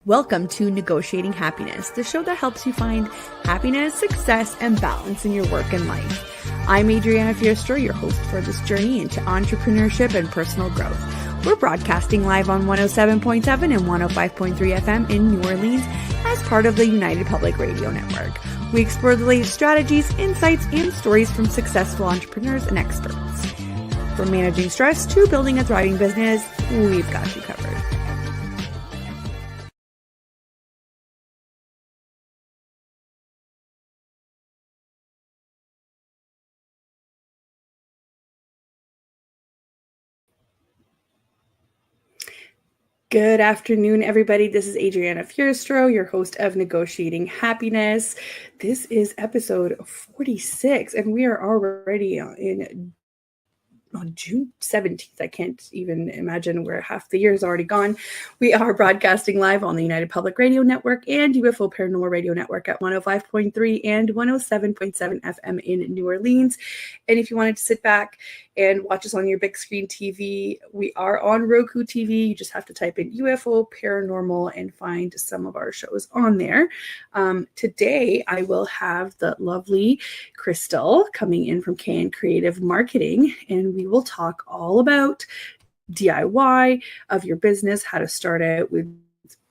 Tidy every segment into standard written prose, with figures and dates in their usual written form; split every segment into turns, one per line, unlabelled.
Welcome to Negotiating Happiness, the show that helps you find happiness, success, and balance in your work and life. I'm Adriana, your host for this journey into entrepreneurship and personal growth. We're broadcasting live on 107.7 and 105.3 FM in New Orleans as part of the United Public Radio Network. We explore the latest strategies, insights, and stories from successful entrepreneurs and experts. From managing stress to building a thriving business, we've got you covered. Good afternoon, everybody. This is Adriana, your host of Negotiating Happiness. This is episode 46, and we are already on June 17th. I can't even imagine where half the year is already gone. We are broadcasting live on the United Public Radio Network and UFO Paranormal Radio Network at 105.3 and 107.7 FM in New Orleans. And if you wanted to sit back and watch us on your big screen TV, we are on Roku TV. You just have to type in UFO Paranormal and find some of our shows on there. Today, I will have the lovely Krystal coming in from KN Creative Marketing, and we will talk all about DIY of your business, how to start out with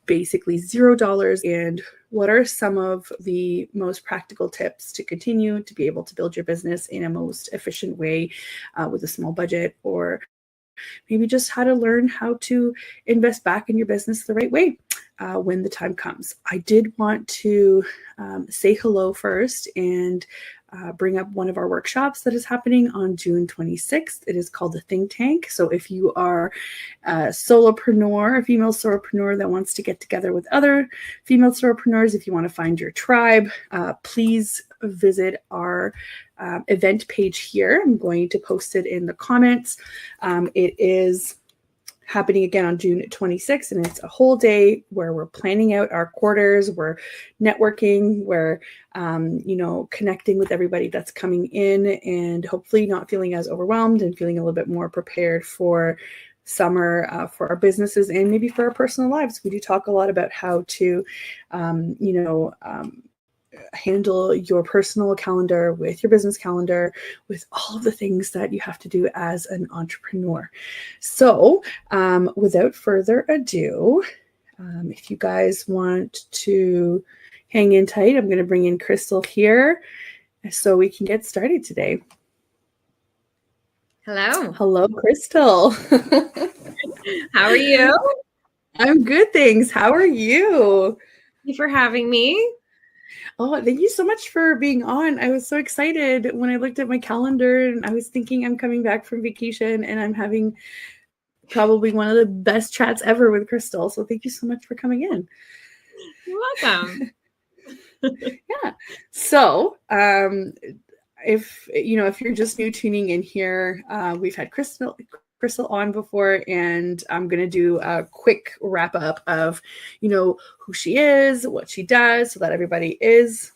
basically $0, and what are some of the most practical tips to continue to be able to build your business in a most efficient way with a small budget, or maybe just how to learn how to invest back in your business the right way when the time comes. I did want to say hello first and bring up one of our workshops that is happening on June 26th. It is called the Think Tank. So if you are a solopreneur, a female solopreneur that wants to get together with other female solopreneurs, if you want to find your tribe, please visit our event page here. I'm going to post it in the comments. It is happening again on June 26th, and it's a whole day where we're planning out our quarters, we're networking, we're connecting with everybody that's coming in, and hopefully not feeling as overwhelmed and feeling a little bit more prepared for summer for our businesses and maybe for our personal lives. We do talk a lot about how to handle your personal calendar with your business calendar, with all of the things that you have to do as an entrepreneur. So without further ado, if you guys want to hang in tight, I'm going to bring in Krystal here so we can get started today.
Hello.
Hello, Krystal.
How are you?
I'm good, thanks. How are you?
Thank you for having me.
Oh, thank you so much for being on. I was so excited when I looked at my calendar, and I was thinking I'm coming back from vacation and I'm having probably one of the best chats ever with Krystal. So thank you so much for coming in.
You're welcome.
Yeah. So if you're just new tuning in here, we've had Krystal on before, and I'm going to do a quick wrap up of, who she is, what she does, so that everybody is,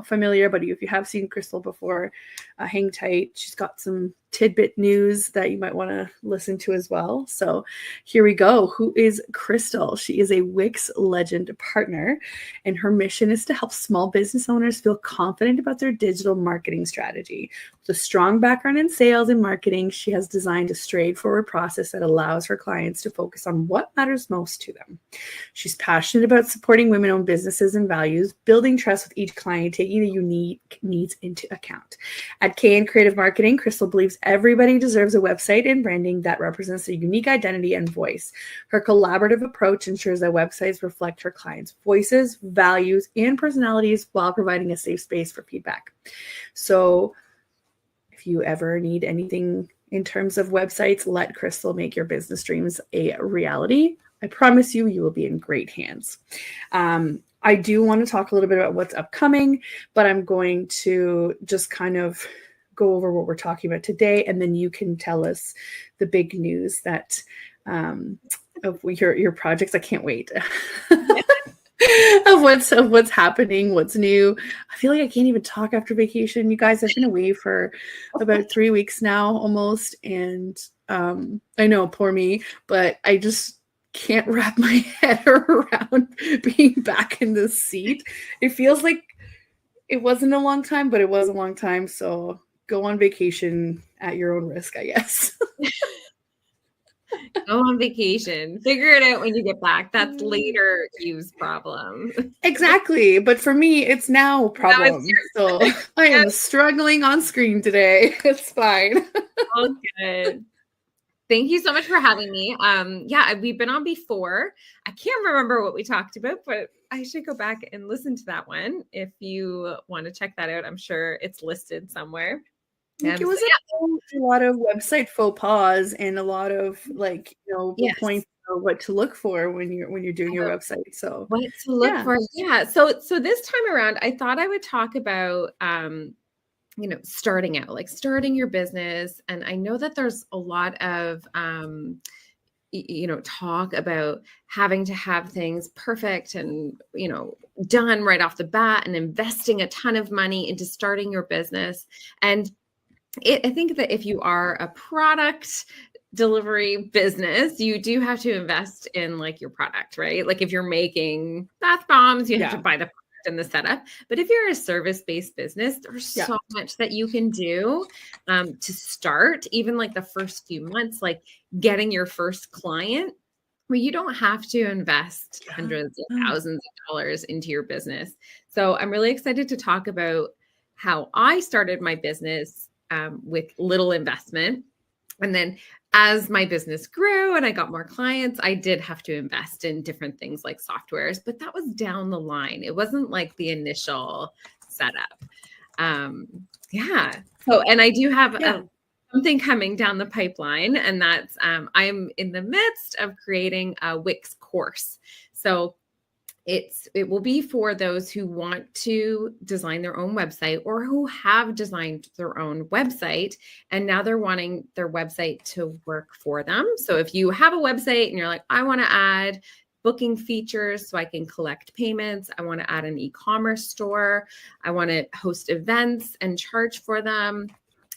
familiar. But if you have seen Krystal before, hang tight. She's got some tidbit news that you might want to listen to as well. So here we go. Who is Krystal? She is a Wix Legend Partner, and her mission is to help small business owners feel confident about their digital marketing strategy. With a strong background in sales and marketing, she has designed a straightforward process that allows her clients to focus on what matters most to them. She's passionate about supporting women-owned businesses and values, building trust with each client, taking the unique needs into account. At KN Creative Marketing, Krystal believes everybody deserves a website and branding that represents a unique identity and voice. Her collaborative approach ensures that websites reflect her clients' voices, values, and personalities while providing a safe space for feedback. So if you ever need anything in terms of websites, let Krystal make your business dreams a reality. I promise you, you will be in great hands. I do want to talk a little bit about what's upcoming, but I'm going to just kind of go over what we're talking about today, and then you can tell us the big news that of your projects. I can't wait. of what's happening, what's new. I feel like I can't even talk after vacation. You guys, I've been away for about 3 weeks now almost, and I know, poor me, but I just can't wrap my head around being back in this seat. It feels like it wasn't a long time, but it was a long time. So go on vacation at your own risk, I guess.
Go on vacation. Figure it out when you get back. That's later you's problem.
Exactly. But for me, it's now a problem. So I am struggling on screen today. It's fine.
All good. Thank you so much for having me. Yeah, we've been on before. I can't remember what we talked about, but I should go back and listen to that one. If you want to check that out, I'm sure it's listed somewhere.
I think it was a lot of website faux pas and a lot of points of what to look for when you're doing your website. So
what to look for. Yeah. So this time around, I thought I would talk about starting out, like starting your business. And I know that there's a lot of, talk about having to have things perfect and, done right off the bat and investing a ton of money into starting your business. And I think that if you are a product delivery business, you do have to invest in like your product, right? Like if you're making bath bombs, you have to buy the and the setup. But if you're a service-based business, there's so much that you can do to start, even like the first few months, like getting your first client, where you don't have to invest hundreds of thousands of dollars into your business. So I'm really excited to talk about how I started my business with little investment. And then as my business grew and I got more clients, I did have to invest in different things like softwares, but that was down the line. It wasn't like the initial setup. So, and I do have something coming down the pipeline, and that's I'm in the midst of creating a Wix course. So it will be for those who want to design their own website or who have designed their own website and now they're wanting their website to work for them. So if you have a website and you're like, I want to add booking features so I can collect payments, I want to add an e-commerce store, I want to host events and charge for them,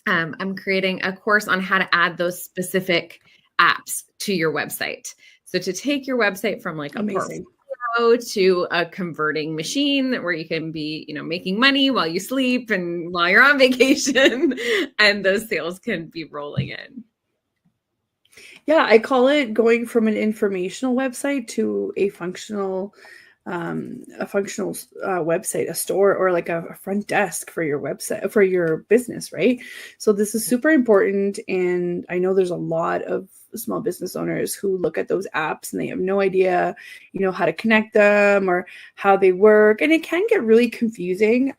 I'm creating a course on how to add those specific apps to your website. So to take your website from like a portfolio to a converting machine where you can be, making money while you sleep and while you're on vacation, and those sales can be rolling in.
Yeah, I call it going from an informational website to a functional website, a store, or like a front desk for your website, for your business, right? So this is super important. And I know there's a lot of small business owners who look at those apps and they have no idea, how to connect them or how they work. And it can get really confusing.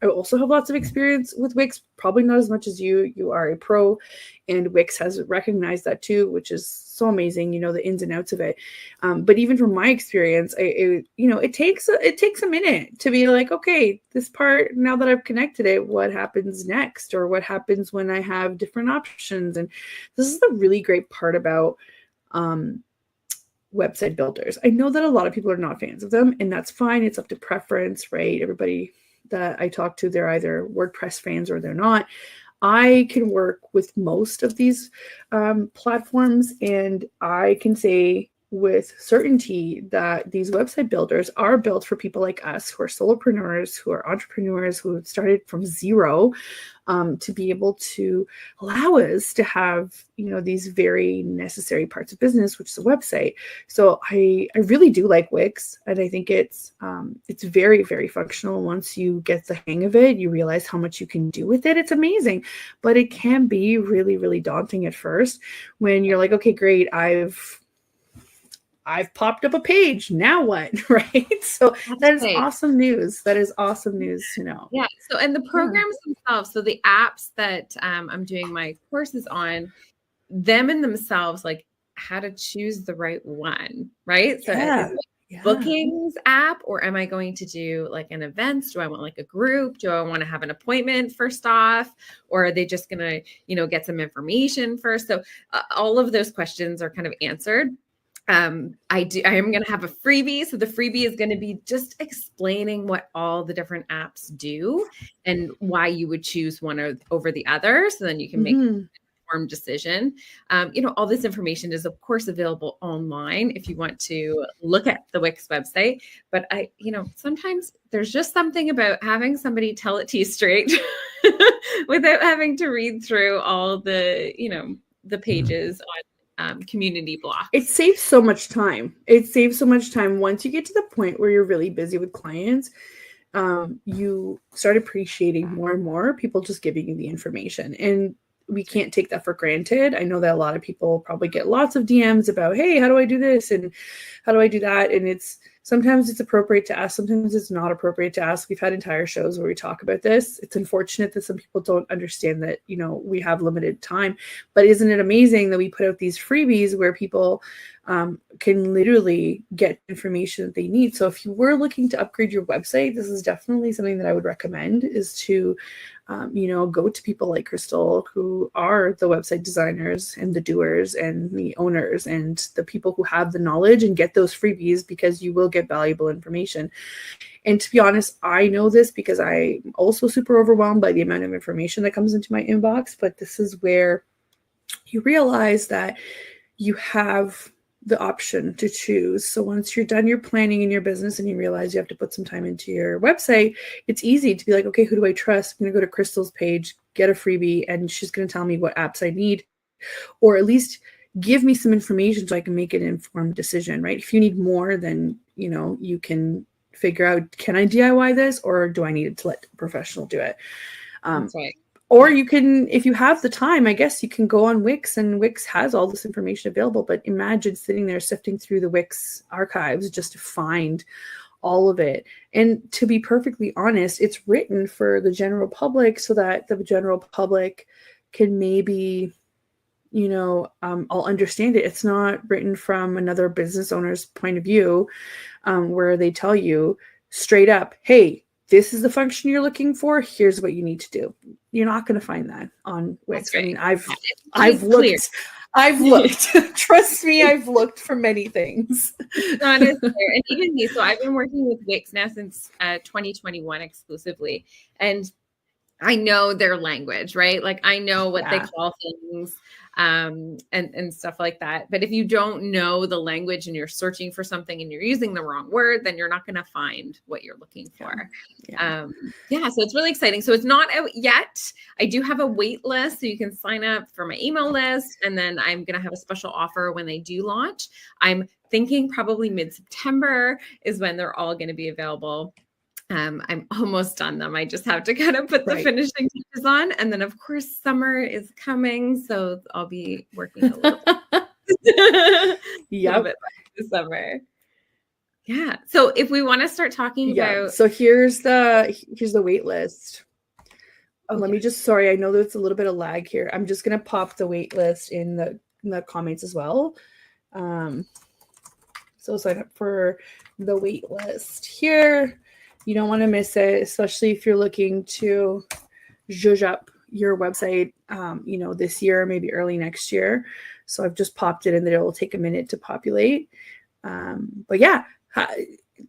I also have lots of experience with Wix, probably not as much as you. You are a pro, and Wix has recognized that too, which is so amazing, the ins and outs of it. But even from my experience, it takes a minute to be like, okay, this part, now that I've connected it, what happens next? Or what happens when I have different options? And this is the really great part about website builders. I know that a lot of people are not fans of them, and that's fine. It's up to preference, right? Everybody that I talk to, they're either WordPress fans or they're not. I can work with most of these platforms, and I can say with certainty that these website builders are built for people like us who are solopreneurs, who are entrepreneurs, who started from zero, to be able to allow us to have, these very necessary parts of business, which is a website. So I really do like Wix, and I think it's very, very functional. Once you get the hang of it, you realize how much you can do with it. It's amazing, but it can be really, really daunting at first when you're like, okay, great, I've popped up a page. Now what? Right. So that is awesome news. That is awesome news to know.
Yeah. So, and the programs themselves, so the apps that I'm doing my courses on, them in themselves, like how to choose the right one, right? So is it bookings app, or am I going to do like an event? Do I want like a group? Do I want to have an appointment first off? Or are they just going to, get some information first? So all of those questions are kind of answered. I am going to have a freebie. So the freebie is going to be just explaining what all the different apps do and why you would choose one over the other. So then you can make informed decision. All this information is, of course, available online if you want to look at the Wix website. But sometimes there's just something about having somebody tell it to you straight without having to read through all the, the pages on community blocks.
It saves so much time. It saves so much time. Once you get to the point where you're really busy with clients, you start appreciating more and more people just giving you the information. And we can't take that for granted. I know that a lot of people probably get lots of DMs about, hey, how do I do this? And how do I do that? And sometimes it's appropriate to ask. Sometimes it's not appropriate to ask. We've had entire shows where we talk about this. It's unfortunate that some people don't understand that, we have limited time, but isn't it amazing that we put out these freebies where people can literally get information that they need. So if you were looking to upgrade your website, this is definitely something that I would recommend, is to go to people like Krystal, who are the website designers and the doers and the owners and the people who have the knowledge, and get those freebies, because you will get valuable information. And to be honest, I know this because I'm also super overwhelmed by the amount of information that comes into my inbox. But this is where you realize that you have the option to choose. So once you're done your planning in your business and you realize you have to put some time into your website, it's easy to be like, okay, who do I trust? I'm going to go to Krystal's page, get a freebie, and she's going to tell me what apps I need, or at least give me some information so I can make an informed decision, right? If you need more, then, you can figure out, can I DIY this, or do I need to let a professional do it?
That's right.
Or you can, if you have the time, I guess you can go on Wix, and Wix has all this information available. But imagine sitting there sifting through the Wix archives just to find all of it. And to be perfectly honest, it's written for the general public so that the general public can maybe, I'll understand it. It's not written from another business owner's point of view, where they tell you straight up, hey, this is the function you're looking for. Here's what you need to do. You're not going to find that on Wix.
Right.
I mean, I've looked. I've looked. Trust me, I've looked for many things.
That is fair. And even me. So I've been working with Wix now since 2021 exclusively, and I know their language, right? Like I know what they call things, and stuff like that. But if you don't know the language and you're searching for something and you're using the wrong word, then you're not going to find what you're looking for. So it's really exciting. So it's not out yet. I do have a wait list, so you can sign up for my email list, and then I'm going to have a special offer when they do launch. I'm thinking probably mid-September is when they're all going to be available. I'm almost done them. I just have to kind of put the finishing touches on. And then, of course, summer is coming. So I'll be working a little bit. Little bit this summer. Yeah. So if we want to start talking about.
So here's the wait list. Let me just, sorry, I know there's a little bit of lag here. I'm just going to pop the wait list in the comments as well. So sign up for the wait list here. You don't want to miss it, especially if you're looking to zhuzh up your website, this year, maybe early next year. So I've just popped it in that it will take a minute to populate. But yeah,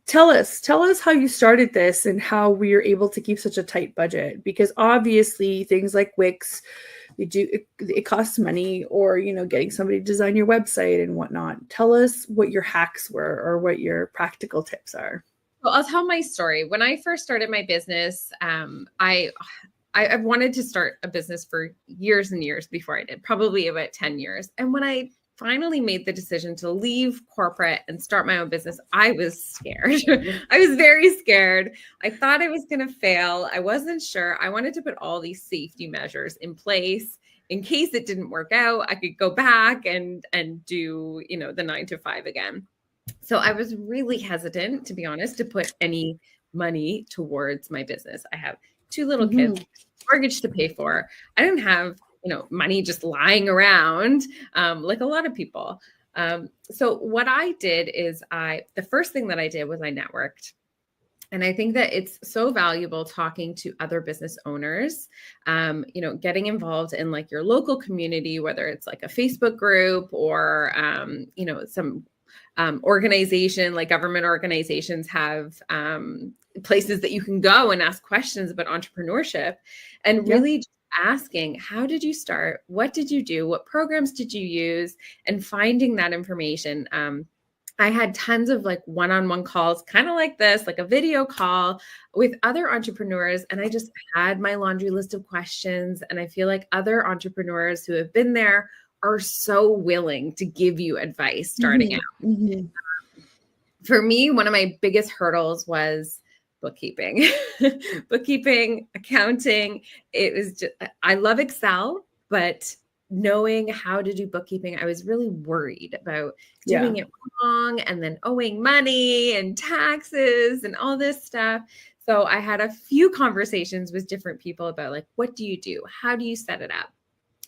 tell us how you started this and how we are able to keep such a tight budget, because obviously things like Wix, it costs money, or, getting somebody to design your website and whatnot. Tell us what your hacks were or what your practical tips are.
Well, I'll tell my story. When I first started my business, I wanted to start a business for years and years before I did, probably about 10 years. And when I finally made the decision to leave corporate and start my own business, I was scared. I was very scared. I thought I was going to fail. I wasn't sure. I wanted to put all these safety measures in place in case it didn't work out. I could go back and do, the 9-to-5 again. So I was really hesitant, to be honest, to put any money towards my business. I have 2 little kids, mortgage to pay for. I didn't have, money just lying around like a lot of people. So what I did is the first thing that I did was I networked. And I think that it's so valuable talking to other business owners, getting involved in like your local community, whether it's like a Facebook group or, some organization, like government organizations have places that you can go and ask questions about entrepreneurship, and really asking, how did you start? What did you do? What programs did you use? And finding that information. I had tons of like one-on-one calls, kind of like this, like a video call with other entrepreneurs. And I just had my laundry list of questions. And I feel like other entrepreneurs who have been there are so willing to give you advice starting out. For me, one of my biggest hurdles was bookkeeping, bookkeeping, accounting. It was just, I love Excel, but knowing how to do bookkeeping, I was really worried about doing it wrong and then owing money and taxes and all this stuff. So I had a few conversations with different people about like, what do you do? How do you set it up?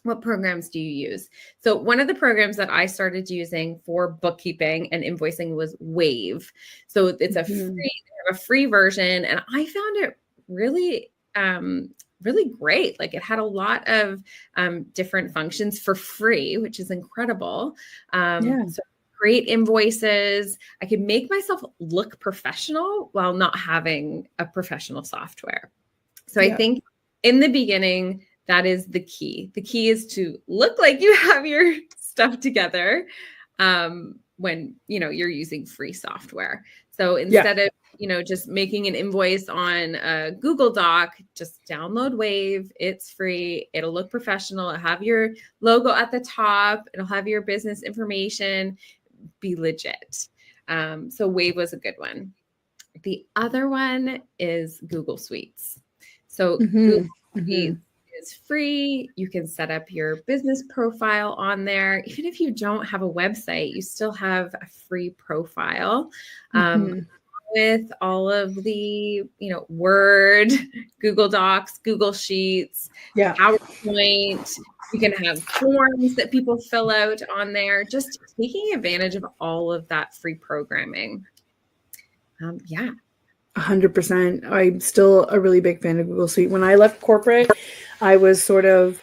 What programs do you use? So one of the programs that I started using for bookkeeping and invoicing was Wave. So it's a free version, and I found it really, really great. Like it had a lot of different functions for free, which is incredible. So create invoices. I could make myself look professional while not having a professional software. So I think in the beginning, that is the key. The key is to look like you have your stuff together when, you're using free software. So instead of, just making an invoice on a Google Doc, just download Wave. It's free. It'll look professional. It'll have your logo at the top. It'll have your business information. Be legit. So Wave was a good one. The other one is Google Suites. So Google Suites is free. You can set up your business profile on there. Even if you don't have a website, you still have a free profile with all of the, Word, Google Docs, Google Sheets, PowerPoint. You can have forms that people fill out on there, just taking advantage of all of that free programming.
100%. I'm still a really big fan of Google Suite. When I left corporate, I was sort of,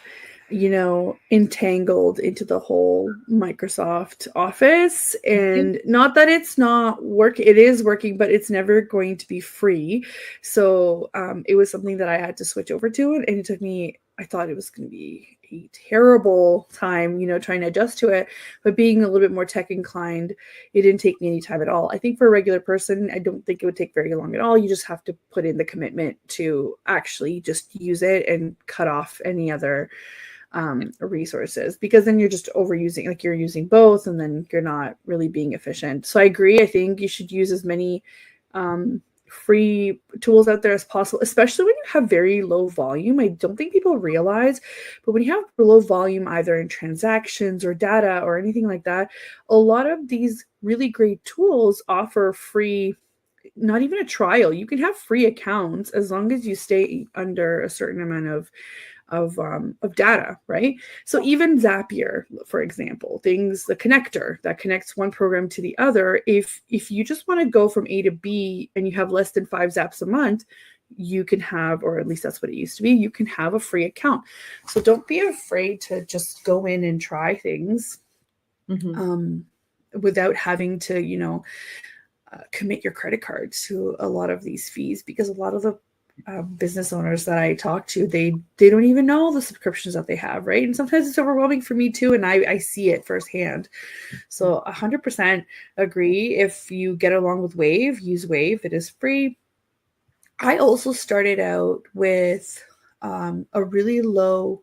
entangled into the whole Microsoft Office, and not that it's not working, it is working, but it's never going to be free. So it was something that I had to switch over to, and it took me, I thought it was going to be a terrible time, trying to adjust to it, but being a little bit more tech inclined, it didn't take me any time at all. I think for a regular person, I don't think it would take very long at all. You just have to put in the commitment to actually just use it and cut off any other resources, because then you're just overusing, like you're using both, and then you're not really being efficient. So I agree. I think you should use as many free tools out there as possible, especially when you have very low volume. I don't think people realize, but when you have low volume, either in transactions or data or anything like that, a lot of these really great tools offer free, not even a trial. You can have free accounts as long as you stay under a certain amount of data, right? So even Zapier, for example, the connector that connects one program to the other, if you just want to go from A to B and you have less than 5 Zaps a month, you can have, or at least that's what it used to be, you can have a free account. So don't be afraid to just go in and try things without having to, commit your credit card to a lot of these fees, because a lot of the business owners that I talk to, they don't even know the subscriptions that they have, right? And sometimes it's overwhelming for me too, and I see it firsthand. So 100% agree. If you get along with Wave, use Wave. It is free. I also started out with a really low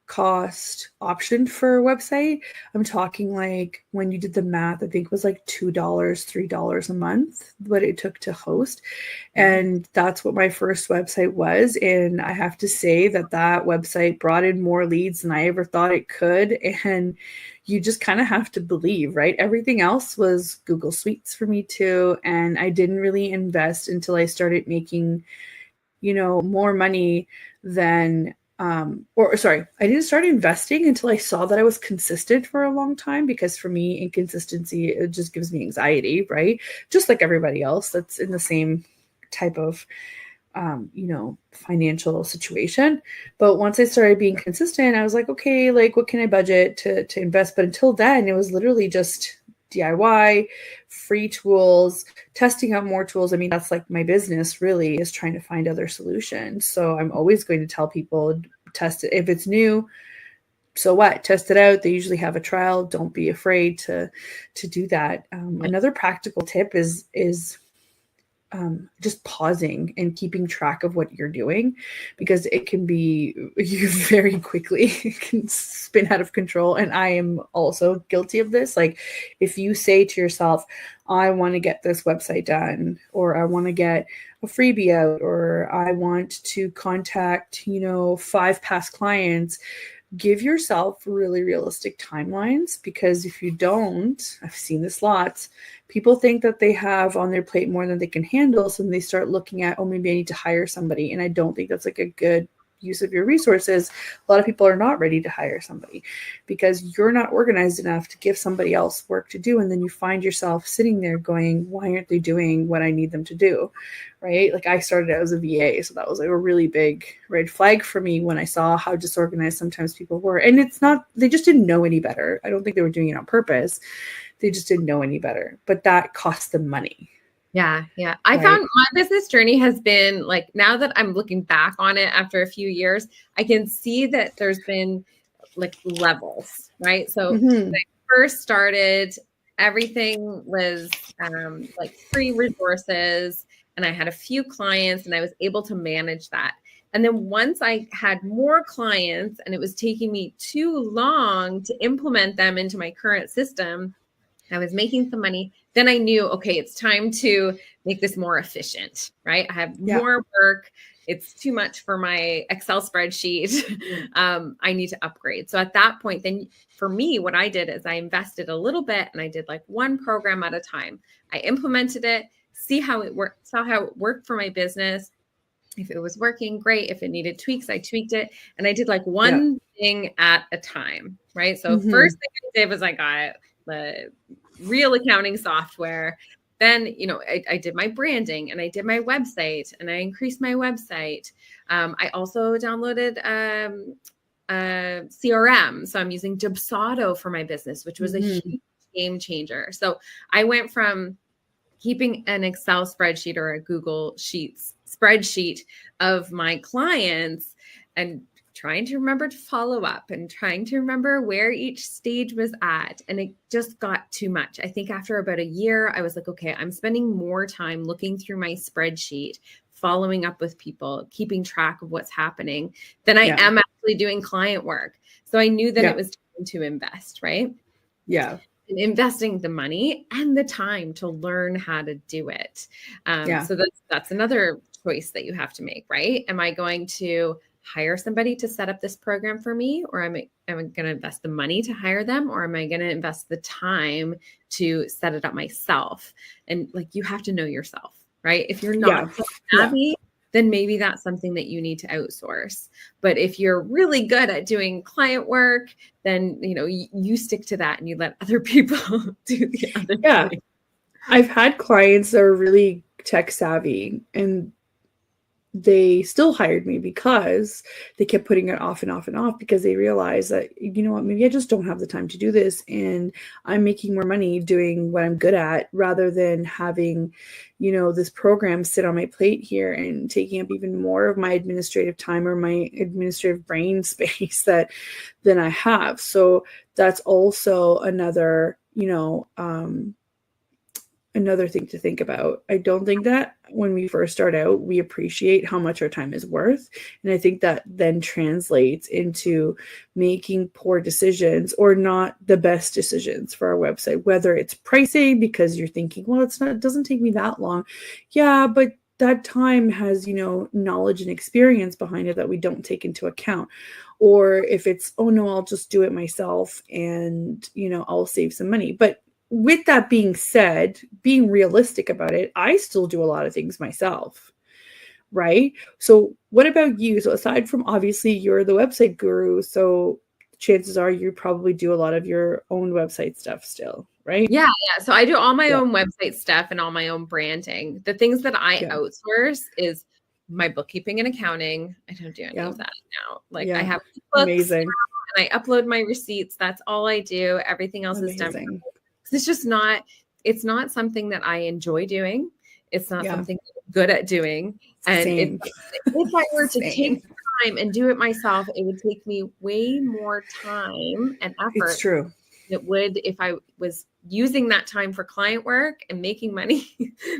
cost option for a website. I'm talking like, when you did the math, I think it was like $2, $3 a month, what it took to host. And that's what my first website was. And I have to say that website brought in more leads than I ever thought it could. And you just kind of have to believe, right? Everything else was Google Suites for me too. And I didn't really invest until I started making, more money than I didn't start investing until I saw that I was consistent for a long time, because for me, inconsistency, it just gives me anxiety, right? Just like everybody else that's in the same type of, financial situation. But once I started being consistent, I was like, okay, like what can I budget to invest? But until then, it was literally just DIY, free tools, testing out more tools. I mean, that's like my business really, is trying to find other solutions. So I'm always going to tell people, test it. If it's new, so what? Test it out. They usually have a trial. Don't be afraid to do that. Another practical tip is just pausing and keeping track of what you're doing, because it can be, you very quickly can spin out of control. And I am also guilty of this. Like, if you say to yourself, I want to get this website done, or I want to get a freebie out, or I want to contact, 5 past clients, give yourself really realistic timelines, because if you don't, I've seen this lots, people think that they have on their plate more than they can handle. So then they start looking at, oh, maybe I need to hire somebody. And I don't think that's like a good use of your resources. A lot of people are not ready to hire somebody because you're not organized enough to give somebody else work to do. And then you find yourself sitting there going, why aren't they doing what I need them to do? Right? Like, I started out as a VA. So that was like a really big red flag for me when I saw how disorganized sometimes people were. And it's not, they just didn't know any better. I don't think they were doing it on purpose. They just didn't know any better, but that cost them money.
Yeah. Yeah. I found my business journey has been like, now that I'm looking back on it after a few years, I can see that there's been like levels, right? So when I first started, everything was like free resources, and I had a few clients and I was able to manage that. And then once I had more clients and it was taking me too long to implement them into my current system, I was making some money. Then I knew, okay, it's time to make this more efficient, right? I have more work. It's too much for my Excel spreadsheet. I need to upgrade. So at that point, then for me, what I did is I invested a little bit and I did like one program at a time. I implemented it, saw how it worked for my business. If it was working, great. If it needed tweaks, I tweaked it. And I did like one thing at a time, right? So first thing I did was I got the real accounting software. Then, I did my branding and I did my website and I increased my website. I also downloaded CRM. So I'm using Dubsado for my business, which was a huge game changer. So I went from keeping an Excel spreadsheet or a Google Sheets spreadsheet of my clients and trying to remember to follow up and trying to remember where each stage was at. And it just got too much. I think after about a year, I was like, okay, I'm spending more time looking through my spreadsheet, following up with people, keeping track of what's happening than I am actually doing client work. So I knew that it was time to invest, right?
Yeah.
And investing the money and the time to learn how to do it. So that's another choice that you have to make, right? Am I going to hire somebody to set up this program for me, or am I going to invest the money to hire them, or am I going to invest the time to set it up myself? And like, you have to know yourself, right? If you're not savvy, then maybe that's something that you need to outsource. But if you're really good at doing client work, then, you stick to that and you let other people do the other thing.
I've had clients that are really tech savvy and they still hired me because they kept putting it off and off and off, because they realized that, maybe I just don't have the time to do this. And I'm making more money doing what I'm good at rather than having, this program sit on my plate here and taking up even more of my administrative time or my administrative brain space than I have. So that's also another, another thing to think about. I don't think that when we first start out, we appreciate how much our time is worth. And I think that then translates into making poor decisions or not the best decisions for our website, whether it's pricing because you're thinking, well, it doesn't take me that long. Yeah, but that time has, knowledge and experience behind it that we don't take into account. Or if it's, oh no, I'll just do it myself and, I'll save some money. But with that being said, being realistic about it, I still do a lot of things myself, right? So what about you? So aside from, obviously, you're the website guru, so chances are you probably do a lot of your own website stuff still, right?
Yeah. So I do all my own website stuff and all my own branding. The things that I outsource is my bookkeeping and accounting. I don't do any of that now. Like, I have books and I upload my receipts. That's all I do. Everything else is done. It's just not, it's not something that I enjoy doing. It's not something I'm good at doing. And if I were to take time and do it myself, it would take me way more time and effort
It's true.
than it would if I was using that time for client work and making money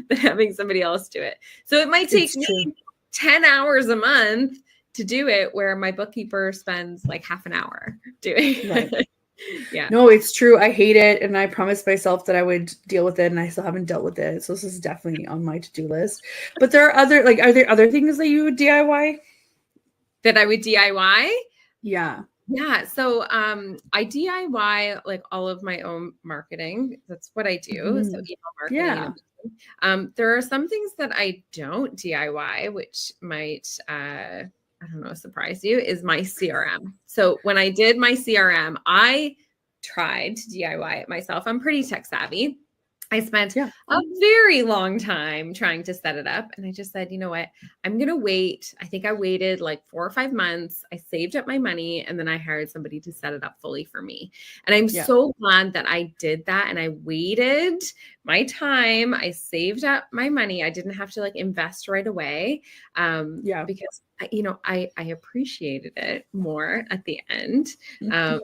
than having somebody else do it. So it might take me 10 hours a month to do it, where my bookkeeper spends like half an hour doing it.
Right.
Yeah.
No, it's true. I hate it. And I promised myself that I would deal with it, and I still haven't dealt with it. So this is definitely on my to-do list. But there are other, like, are there other things that you would DIY?
That I would DIY?
Yeah.
Yeah. So I DIY like all of my own marketing. That's what I do. So email marketing.
Yeah.
There are some things that I don't DIY, which might I don't know, surprise you, is my CRM. So when I did my CRM, I tried to DIY it myself. I'm pretty tech savvy. I spent a very long time trying to set it up. And I just said, you know what? I'm going to wait. I think I waited like 4 or 5 months. I saved up my money, and then I hired somebody to set it up fully for me. And I'm so glad that I did that. And I waited my time. I saved up my money. I didn't have to like invest right away. Because I appreciated it more at the end. But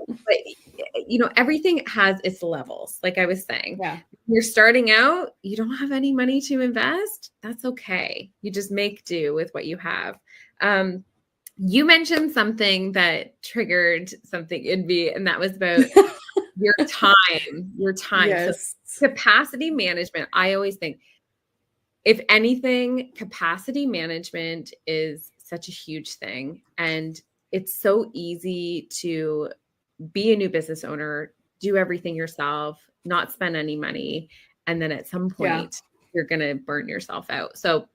everything has its levels. Like I was saying, you're starting out, you don't have any money to invest. That's okay. You just make do with what you have. You mentioned something that triggered something in me, and that was about your time.
Yes.
So capacity management. I always think, if anything, capacity management is such a huge thing. And it's so easy to be a new business owner, do everything yourself, not spend any money. And then at some point, you're going to burn yourself out. So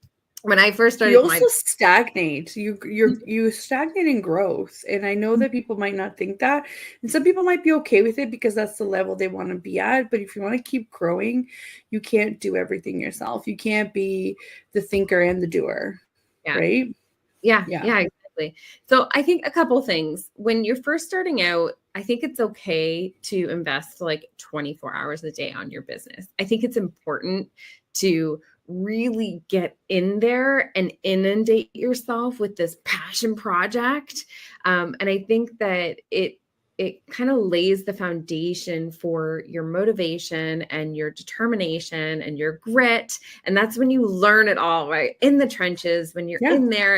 when I first started,
you also stagnate. You stagnate in growth. And I know that people might not think that. And some people might be okay with it because that's the level they want to be at. But if you want to keep growing, you can't do everything yourself. You can't be the thinker and the doer. Right?
Yeah, exactly. So I think a couple things. When you're first starting out, I think it's okay to invest like 24 hours a day on your business. I think it's important to really get in there and inundate yourself with this passion project. And I think that it kind of lays the foundation for your motivation and your determination and your grit. And that's when you learn it all, right? In the trenches, when you're in there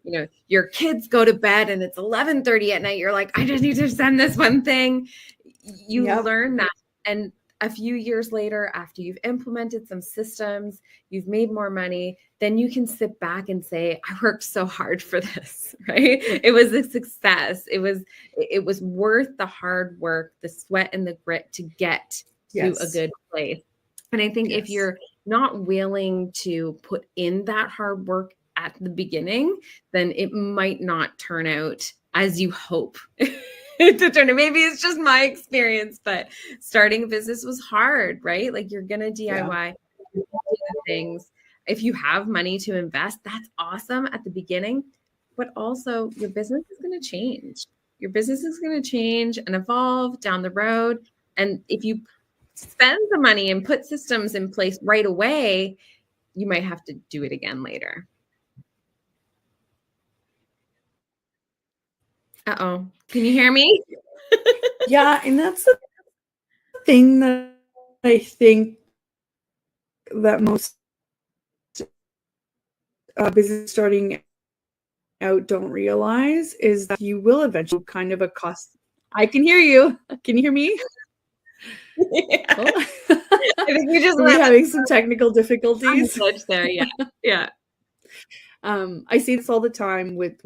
and your kids go to bed and it's 11:30 at night, you're like, I just need to send this one thing. You learn that. And a few years later, after you've implemented some systems, you've made more money, then you can sit back and say, I worked so hard for this, right? It was a success. It was worth the hard work, the sweat and the grit to get to a good place. And I think if you're not willing to put in that hard work at the beginning, then it might not turn out as you hope. Maybe it's just my experience, but starting a business was hard, right? Like you're going to DIY things. If you have money to invest, that's awesome at the beginning, but also your business is going to change. Your business is going to change and evolve down the road. And if you spend the money and put systems in place right away, you might have to do it again later. Uh-oh. Can you hear me?
Yeah, and that's the thing that I think that most business starting out don't realize is that you will eventually kind of accost. I can hear you. Can you hear me?
Yeah. Oh. I think we just
we're having some technical difficulties
there. Yeah.
I see this all the time with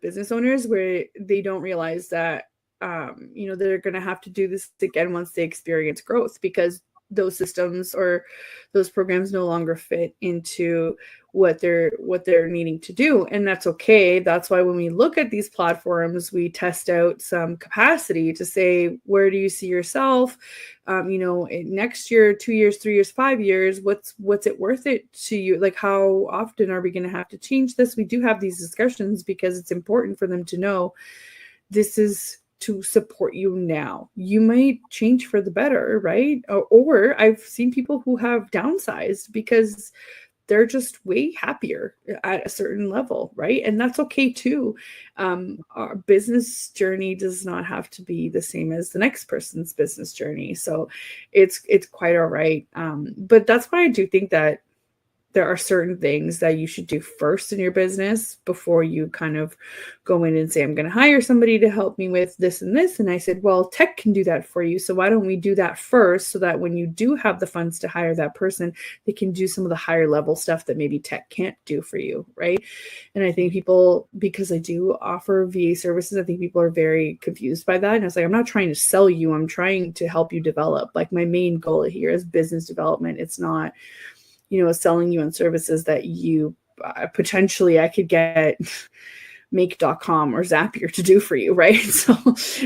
business owners where they don't realize that they're going to have to do this again once they experience growth, because those systems or those programs no longer fit into what they're needing to do. And that's okay. That's why when we look at these platforms, we test out some capacity to say, where do you see yourself? Next year, 2 years, 3 years, 5 years, what's it worth it to you? Like, how often are we going to have to change this? We do have these discussions because it's important for them to know this is to support you now. You might change for the better, right? Or I've seen people who have downsized because they're just way happier at a certain level, right? And that's okay too. Our business journey does not have to be the same as the next person's business journey. So it's quite all right. But that's why I do think that there are certain things that you should do first in your business before you kind of go in and say, I'm going to hire somebody to help me with this and this. And I said, well, tech can do that for you. So why don't we do that first, so that when you do have the funds to hire that person, they can do some of the higher level stuff that maybe tech can't do for you, right? And I think people, because I do offer VA services, I think people are very confused by that. And I was like, I'm not trying to sell you. I'm trying to help you develop. Like, my main goal here is business development. It's not, selling you on services that you potentially I could get make.com or Zapier to do for you, right? So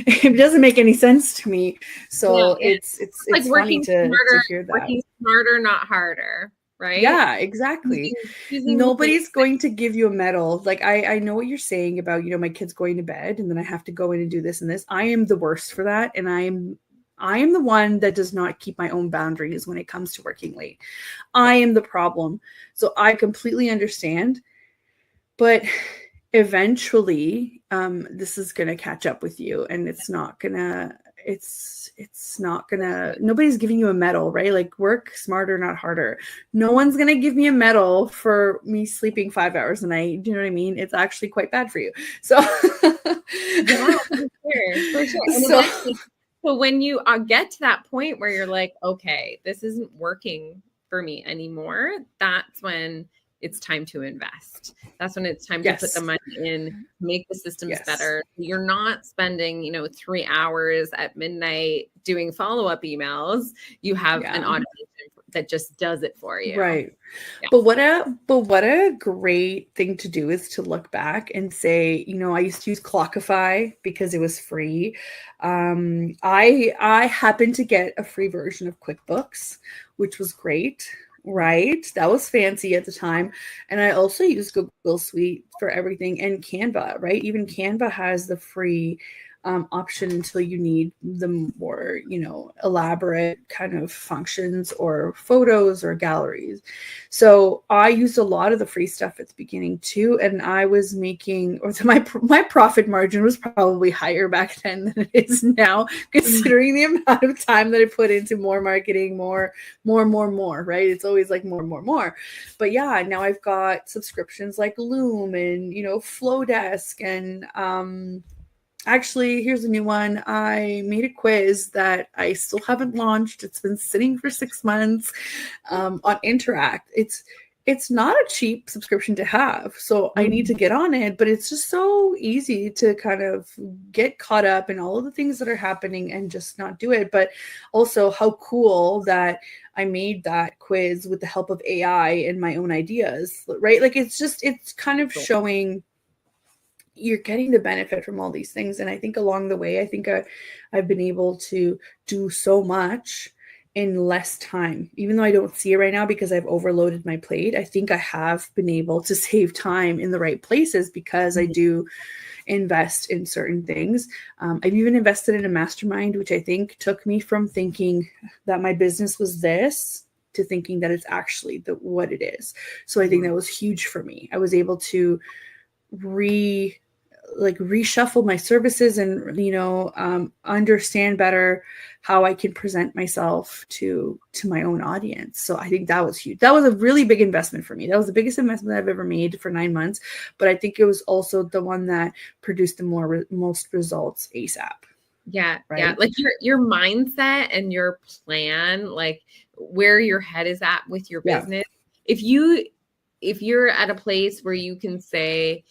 it doesn't make any sense to me. So it's like funny to hear that.
Working smarter, not harder, right?
Yeah, exactly. Nobody's going to give you a medal. Like, I know what you're saying about, my kid's going to bed and then I have to go in and do this and this. I am the worst for that. And I am the one that does not keep my own boundaries when it comes to working late. I am the problem. So I completely understand. But eventually, this is going to catch up with you, and it's not going to, nobody's giving you a medal, right? Like, work smarter, not harder. No one's going to give me a medal for me sleeping 5 hours a night. Do you know what I mean? It's actually quite bad for you. So,
yeah, for sure. So when you get to that point where you're like, okay, this isn't working for me anymore, that's when it's time to invest. That's when it's time to put the money in, make the systems better. You're not spending, 3 hours at midnight doing follow-up emails. You have an automation that just does it for you. Right.
Yeah. But what a great thing to do is to look back and say, I used to use Clockify because it was free. I happened to get a free version of QuickBooks, which was great. Right. That was fancy at the time. And I also use Google Suite for everything, and Canva, right? Even Canva has the free option until you need the more, elaborate kind of functions or photos or galleries. So I used a lot of the free stuff at the beginning too. And I was making, my profit margin was probably higher back then than it is now, considering the amount of time that I put into more marketing, more, right? It's always like more. But yeah, now I've got subscriptions like Loom and, Flowdesk and, actually, here's a new one. I made a quiz that I still haven't launched. It's been sitting for 6 months on Interact. It's not a cheap subscription to have, so I need to get on it, but it's just so easy to kind of get caught up in all of the things that are happening and just not do it. But also, how cool that I made that quiz with the help of AI and my own ideas, right? Like, it's kind of showing you're getting the benefit from all these things. And I think along the way, I've been able to do so much in less time, even though I don't see it right now because I've overloaded my plate. I think I have been able to save time in the right places because I do invest in certain things. I've even invested in a mastermind, which I think took me from thinking that my business was this to thinking that it's actually what it is. So I think that was huge for me. I was able to reshuffle my services and understand better how I can present myself to my own audience. So I think that was huge. That was a really big investment for me. That was the biggest investment I've ever made for 9 months, but I think it was also the one that produced the most results ASAP.
Yeah. Right? Yeah. Like your mindset and your plan, like where your head is at with your business. If you're at a place where you can say,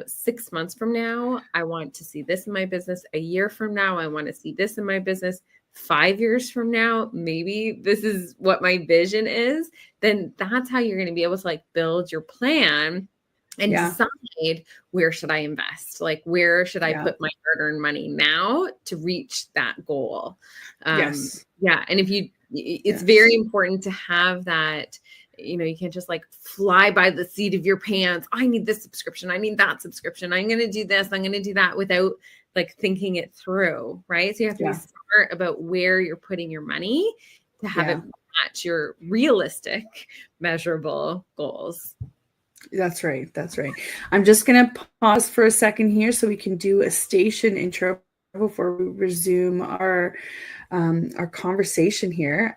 6 months from now, I want to see this in my business. A year from now, I want to see this in my business. 5 years from now, maybe this is what my vision is. Then that's how you're going to be able to build your plan and decide, where should I invest? Like, where should I put my hard-earned money now to reach that goal? Yeah. And it's very important to have that. You can't just fly by the seat of your pants. I need this subscription. I need that subscription. I'm going to do this. I'm going to do that without thinking it through. Right. So you have to be smart about where you're putting your money to have it match your realistic, measurable goals.
That's right. That's right. I'm just going to pause for a second here so we can do a station intro before we resume our conversation here.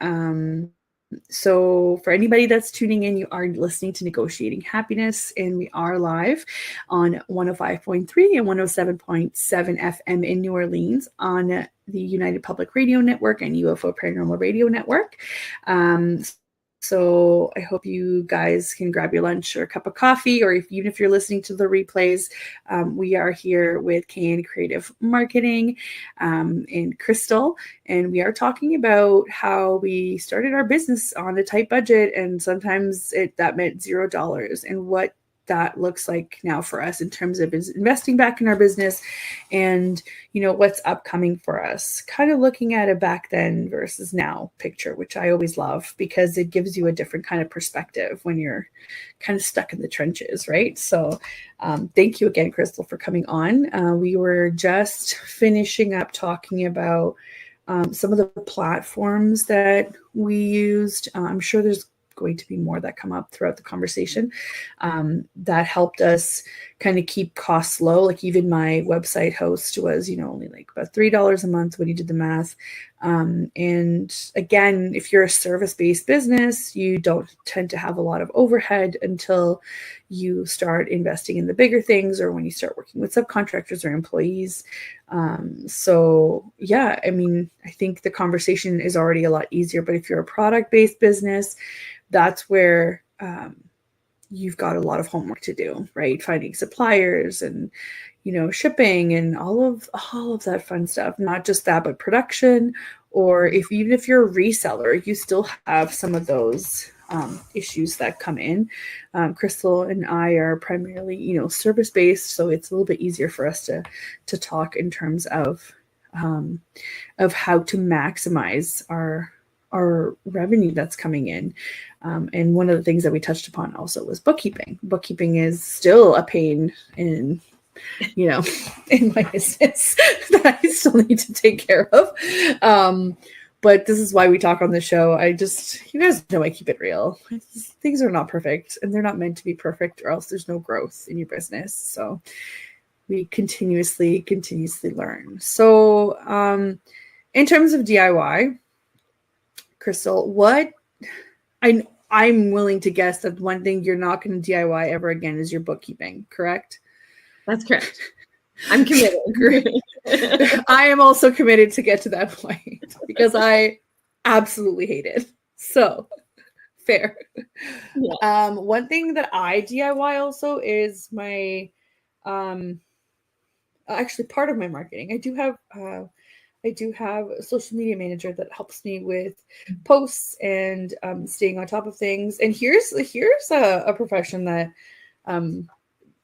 So for anybody that's tuning in, you are listening to Negotiating Happiness, and we are live on 105.3 and 107.7 FM in New Orleans on the United Public Radio Network and UFO Paranormal Radio Network. So I hope you guys can grab your lunch or a cup of coffee, or even if you're listening to the replays, we are here with KN Creative Marketing and Krystal, and we are talking about how we started our business on a tight budget, and sometimes that meant $0, and what that looks like now for us in terms of investing back in our business and, what's upcoming for us. Kind of looking at a back then versus now picture, which I always love because it gives you a different kind of perspective when you're kind of stuck in the trenches, right? So thank you again, Krystal, for coming on. We were just finishing up talking about some of the platforms that we used. I'm sure there's going to be more that come up throughout the conversation that helped us kind of keep costs low. Like even my website host was, only like about $3 a month when you did the math. And again, if you're a service-based business, you don't tend to have a lot of overhead until you start investing in the bigger things or when you start working with subcontractors or employees. So yeah, I think the conversation is already a lot easier, but if you're a product-based business, that's where you've got a lot of homework to do, right? Finding suppliers and, shipping and all of that fun stuff. Not just that, but production, or even if you're a reseller, you still have some of those issues that come in. Krystal and I are primarily, service-based, so it's a little bit easier for us to talk in terms of how to maximize our revenue that's coming in. And one of the things that we touched upon also was bookkeeping. Bookkeeping is still a pain in my business that I still need to take care of. But this is why we talk on the show. You guys know I keep it real. Things are not perfect, and they're not meant to be perfect, or else there's no growth in your business. So we continuously learn. So in terms of DIY, Krystal, I'm willing to guess that one thing you're not going to DIY ever again is your bookkeeping, correct?
That's correct. I'm committed.
I am also committed to get to that point because I absolutely hate it. So fair. Yeah. One thing that I DIY also is my, actually part of my marketing. I do have a social media manager that helps me with posts and staying on top of things. And here's a profession that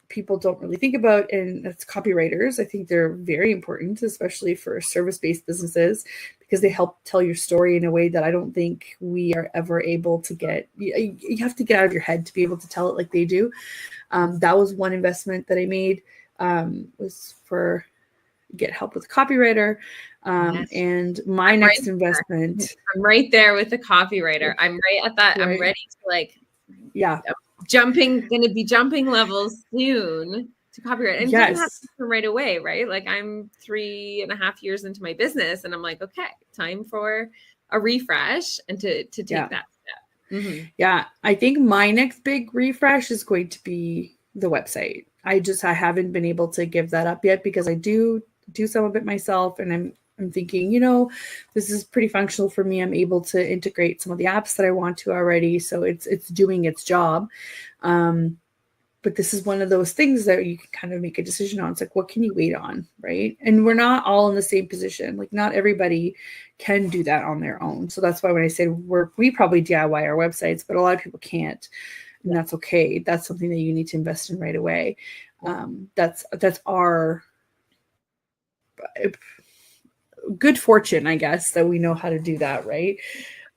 people don't really think about, and that's copywriters. I think they're very important, especially for service-based businesses, because they help tell your story in a way that I don't think we are ever able to get. You have to get out of your head to be able to tell it like they do. That was one investment that I made, was for get help with a copywriter. Yes. And my next investment.
I'm right there with the copywriter. I'm right at that. Right. I'm ready to going to be jumping levels soon to copyright. And it doesn't have to come right away, right? Like I'm 3.5 years into my business and I'm like, okay, time for a refresh and to take that step.
Mm-hmm. Yeah. I think my next big refresh is going to be the website. I haven't been able to give that up yet because I do some of it myself, and I'm thinking, this is pretty functional for me. I'm able to integrate some of the apps that I want to already, so it's doing its job. But this is one of those things that you can kind of make a decision on. It's like, what can you wait on, right? And we're not all in the same position. Like not everybody can do that on their own. So that's why when I said we probably DIY our websites, but a lot of people can't. And that's okay. That's something that you need to invest in right away. That's our good fortune, I guess, that we know how to do that, right?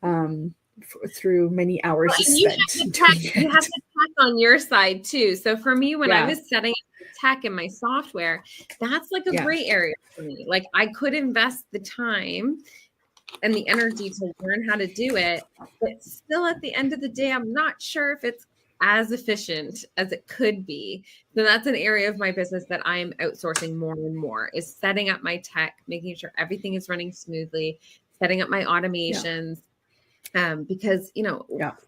Through many hours spent.
You have the tech on your side too. So for me, when I was setting up the tech in my software, that's like a gray area for me. Like I could invest the time and the energy to learn how to do it. But still, at the end of the day, I'm not sure if it's as efficient as it could be. So that's an area of my business that I'm outsourcing more and more, is setting up my tech, making sure everything is running smoothly, setting up my automations. Because,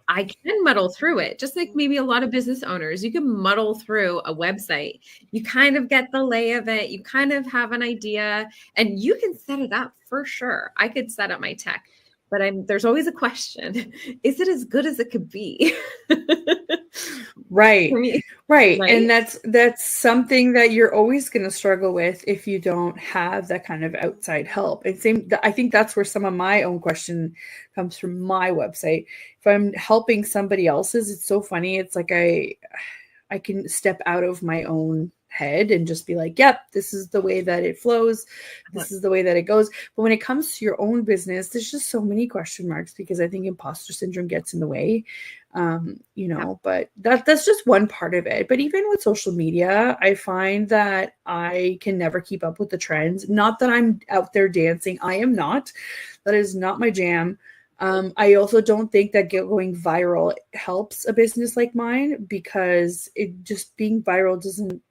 I can muddle through it, just like maybe a lot of business owners. You can muddle through a website. You kind of get the lay of it. You kind of have an idea, and you can set it up for sure. I could set up my tech, but there's always a question. Is it as good as it could be?
Right.
For me,
right. And that's something that you're always going to struggle with if you don't have that kind of outside help. And I think that's where some of my own question comes from my website. If I'm helping somebody else's, it's so funny. It's like I can step out of my own head and just be like, yep, this is the way that it flows. This is the way that it goes. But when it comes to your own business, there's just so many question marks, because I think imposter syndrome gets in the way. But that's just one part of it. But even with social media, I find that I can never keep up with the trends. Not that I'm out there dancing. I am not. That is not my jam. I also don't think that going viral helps a business like mine, because it just being viral doesn't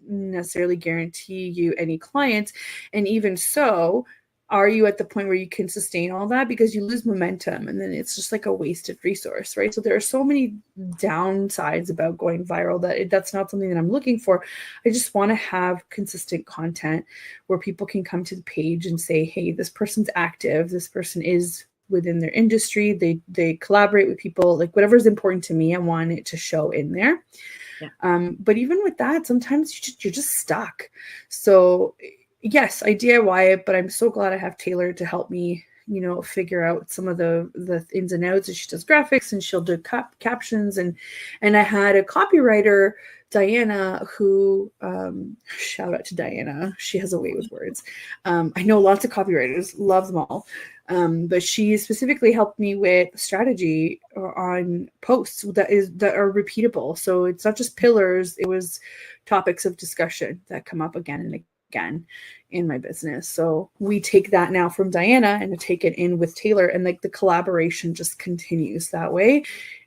necessarily guarantee you any clients. And even so, are you at the point where you can sustain all that? Because you lose momentum, and then it's just like a wasted resource, right? So there are so many downsides about going viral that's not something that I'm looking for. I just want to have consistent content where people can come to the page and say, hey, this person's active, this person is within their industry, they collaborate with people, like whatever is important to me, I want it to show in there. But even with that, sometimes you're just stuck. So yes, I DIY it, but I'm so glad I have Taylor to help me, figure out some of the ins and outs. And she does graphics, and she'll do captions. And I had a copywriter, Diana, who, shout out to Diana. She has a way with words. I know lots of copywriters, love them all. But she specifically helped me with strategy on posts that are repeatable. So it's not just pillars. It was topics of discussion that come up again and again in my business. So we take that now from Diana and take it in with Taylor, and like the collaboration just continues that way.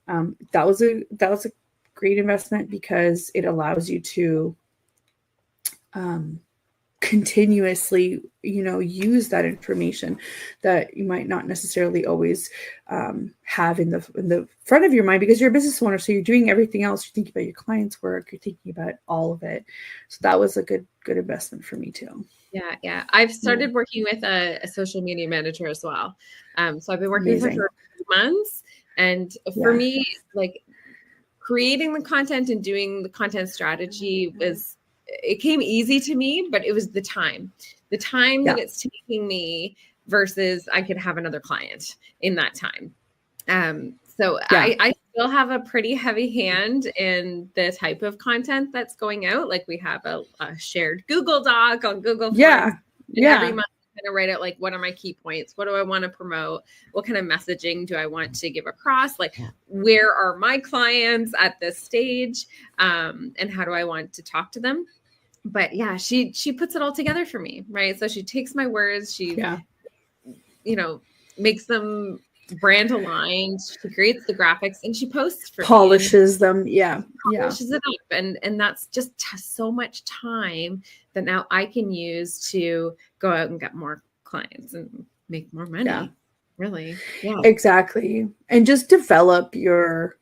That was a great investment, because it allows you to continuously, use that information that you might not necessarily always have in the front of your mind, because you're a business owner. So you're doing everything else. You're thinking about your clients' work. You're thinking about all of it. So that was a good investment for me too.
Yeah. I've started working with a social media manager as well. So I've been working with her for a few months. And for me, like creating the content and doing the content strategy it came easy to me, but it was the time that it's taking me versus I could have another client in that time. I still have a pretty heavy hand in the type of content that's going out. Like we have a shared Google Doc on Google Forms. Every month I'm going to write out, like, what are my key points? What do I want to promote? What kind of messaging do I want to give across? Like, where are my clients at this stage? And how do I want to talk to them? But yeah, she puts it all together for me, right? So she takes my words, she, makes them brand aligned. She creates the graphics, and she posts for
polishes them.
Polishes it up, and that's just so much time that now I can use to go out and get more clients and make more money. Really,
exactly. And just develop your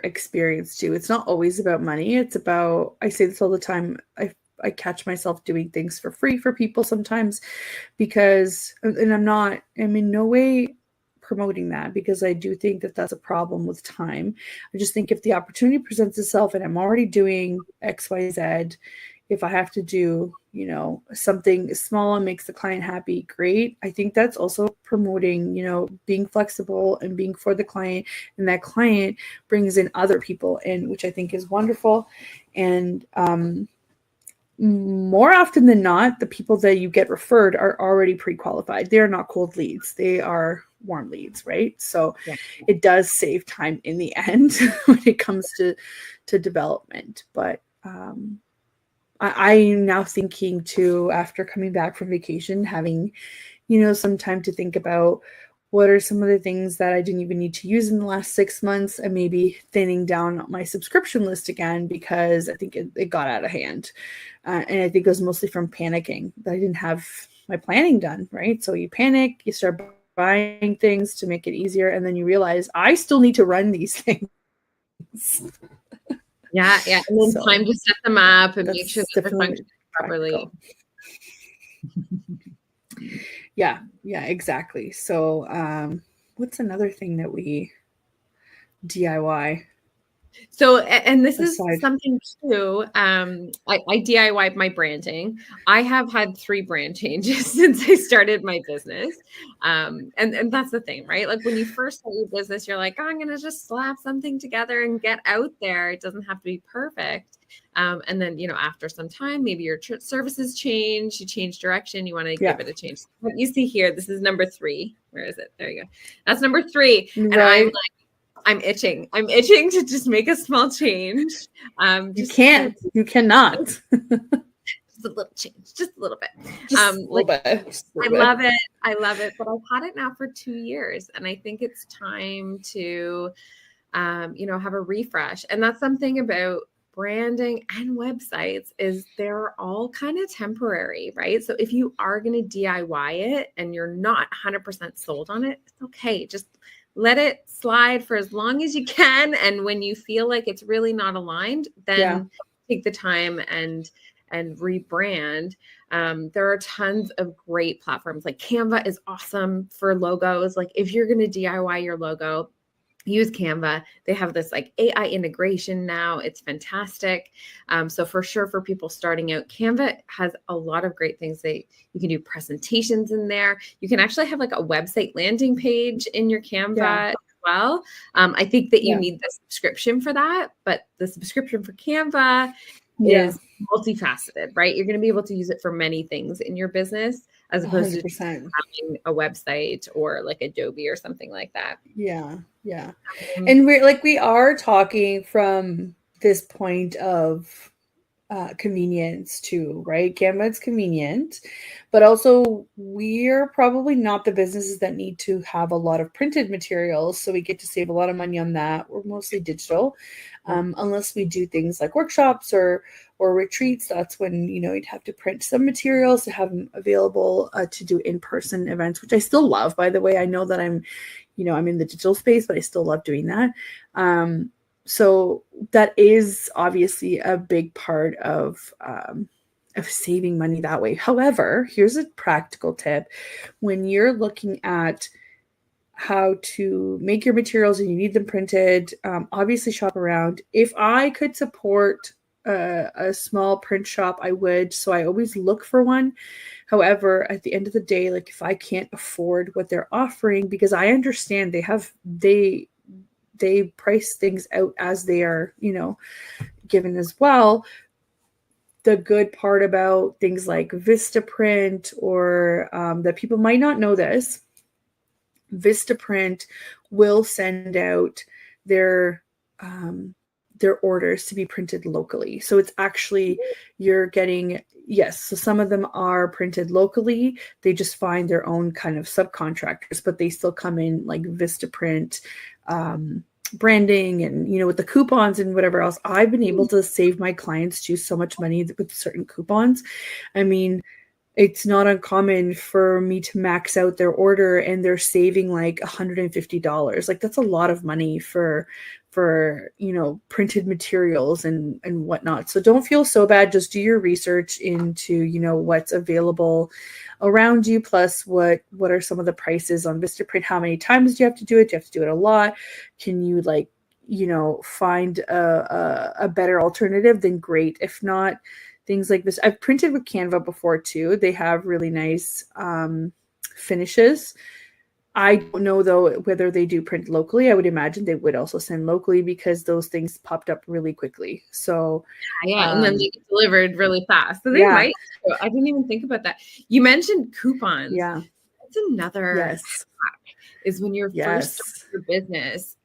experience too. It's not always about money. It's about, I say this all the time, I catch myself doing things for free for people sometimes, because, and I'm in no way promoting that, because I do think that that's a problem with time. I just think if the opportunity presents itself and I'm already doing XYZ, if I have to do, something small and makes the client happy, great. I think that's also promoting, being flexible and being for the client, and that client brings in other people in, which I think is wonderful. And more often than not, the people that you get referred are already pre-qualified. They're not cold leads. They are warm leads, right? So it does save time in the end when it comes to development. But I'm now thinking too, after coming back from vacation, having, some time to think about what are some of the things that I didn't even need to use in the last 6 months, and maybe thinning down my subscription list again, because I think it got out of hand. And I think it was mostly from panicking that I didn't have my planning done, right? So you panic, you start buying things to make it easier, and then you realize I still need to run these things.
Yeah. And then time to set them up and make sure that they're functioning properly.
Yeah, exactly. So what's another thing that we DIY?
So, and this is something too. I DIY my branding. I have had 3 brand changes since I started my business. And that's the thing, right? Like when you first start your business, you're like, oh, I'm going to just slap something together and get out there. It doesn't have to be perfect. And then, after some time, maybe your services change, you change direction, you want to give it a change. What you see here, this is number 3. Where is it? There you go. That's number 3. And I'm like, I'm itching to just make a small change.
You cannot.
Just a little change, just a little bit. I love it. But I've had it now for 2 years, and I think it's time to, have a refresh. And that's something about branding and websites is they're all kind of temporary, right? So if you are going to DIY it and you're not 100% sold on it, it's okay. Just let it slide for as long as you can. And when you feel like it's really not aligned, then take the time and rebrand. There are tons of great platforms. Like Canva is awesome for logos. Like if you're going to DIY your logo, use Canva. They have this like AI integration now. It's fantastic. So for sure, for people starting out, Canva has a lot of great things. You can do presentations in there. You can actually have like a website landing page in your Canva as well. I think that you need the subscription for that, but the subscription for Canva is multifaceted, right? You're going to be able to use it for many things in your business, as opposed 100%. To having a website or like Adobe or something like that.
Yeah. And we are talking from this point of convenience too, right? Canva is convenient, but also we're probably not the businesses that need to have a lot of printed materials, so we get to save a lot of money on that. We're mostly digital, unless we do things like workshops or retreats. That's when you'd have to print some materials to have them available to do in-person events, which I still love, by the way. I know that I'm in the digital space, but I still love doing that. So that is obviously a big part of saving money that way. However, here's a practical tip. When you're looking at how to make your materials and you need them printed, obviously shop around. If I could support a small print shop, I would. So I always look for one. However, at the end of the day, like if I can't afford what they're offering, because I understand they price things out as they are, given as well. The good part about things like Vistaprint, or that people might not know this, Vistaprint will send out their orders to be printed locally. So it's actually, you're getting, so some of them are printed locally. They just find their own kind of subcontractors, but they still come in like Vistaprint branding, and with the coupons and whatever else. I've been able to save my clients too so much money with certain coupons. I mean, it's not uncommon for me to max out their order and they're saving like $150. Like that's a lot of money for printed materials and whatnot. So don't feel so bad. Just do your research into what's available around you, plus what are some of the prices on Vistaprint. How many times do you have to do it? Do you have to do it a lot? Can you find a better alternative? Then great. If not, things like this. I've printed with Canva before too. They have really nice finishes. I don't know though whether they do print locally. I would imagine they would also send locally, because those things popped up really quickly. So
and then they get delivered really fast. So they might. I didn't even think about that. You mentioned coupons.
Yeah,
that's another hack, is when you're first starting your business.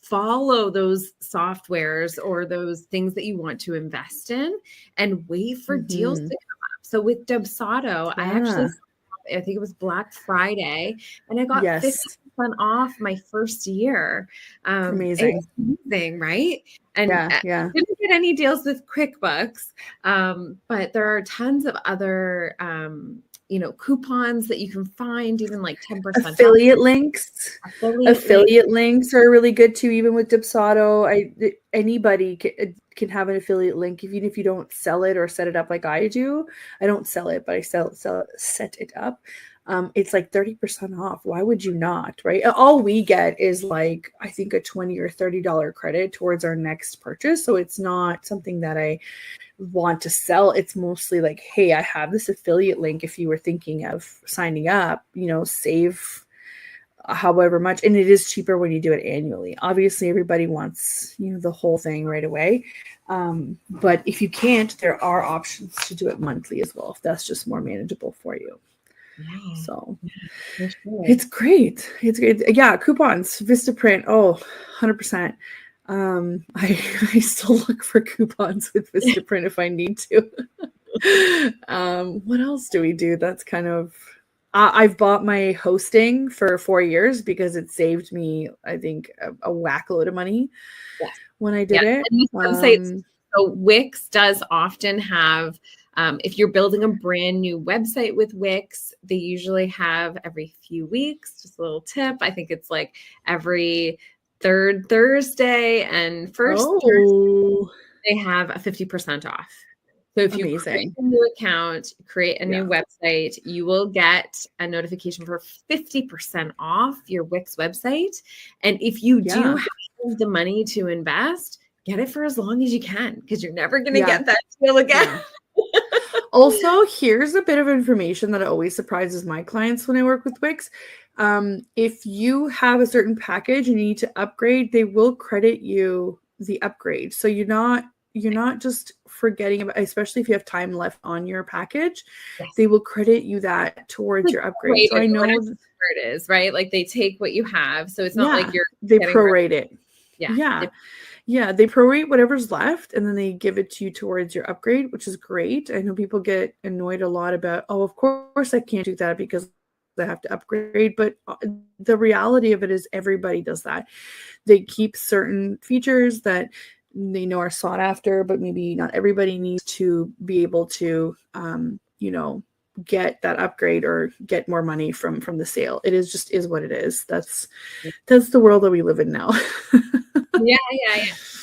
follow those softwares or those things that you want to invest in and wait for deals to come up. So with Dubsado, I think it was Black Friday, and I got 50%
Yes.
off my first year.
Amazing.
It was amazing, right? And
Yeah.
I didn't get any deals with QuickBooks, but there are tons of other coupons that you can find, even like 10%
Affiliate
off.
links. Affiliate links are really good too, even with Dubsado. Anybody can have an affiliate link, even if you don't sell it or set it up like I do. I don't sell it, but I set it up. It's like 30% off. Why would you not, right? All we get is like, I think a $20 or $30 credit towards our next purchase. So it's not something that I want to sell. It's mostly like, hey, I have this affiliate link. If you were thinking of signing up, save however much. And it is cheaper when you do it annually. Obviously, everybody wants, the whole thing right away. But if you can't, there are options to do it monthly as well, if that's just more manageable for you.
Yeah.
So
For sure.
It's great. It's great. Yeah. Coupons, Vistaprint. Oh, 100%. I still look for coupons with Vistaprint if I need to. What else do we do? That's kind of, I've bought my hosting for 4 years because it saved me, I think, a whack load of money when I did it.
And these websites, so Wix does often have, if you're building a brand new website with Wix, they usually have every few weeks, just a little tip. I think it's like every third Thursday and first Thursday, they have a 50% off. So if you create a new account, create a new website, you will get a notification for 50% off your Wix website. And if you do have the money to invest, get it for as long as you can, because you're never going to get that deal again.
Also, here's a bit of information that always surprises my clients when I work with Wix. If you have a certain package and you need to upgrade, they will credit you the upgrade. So you're not just forgetting about, especially if you have time left on your package, they will credit you that towards your upgrade. So I know
it is, right? Like they take what you have. So it's not like
they prorate it. Yeah, they prorate whatever's left and then they give it to you towards your upgrade, which is great. I know people get annoyed a lot about, oh, of course I can't do that because I have to upgrade. But the reality of it is everybody does that. They keep certain features that they know are sought after, but maybe not everybody needs to be able to, get that upgrade or get more money from the sale. It is what it is. That's the world that we live in now.
Yeah.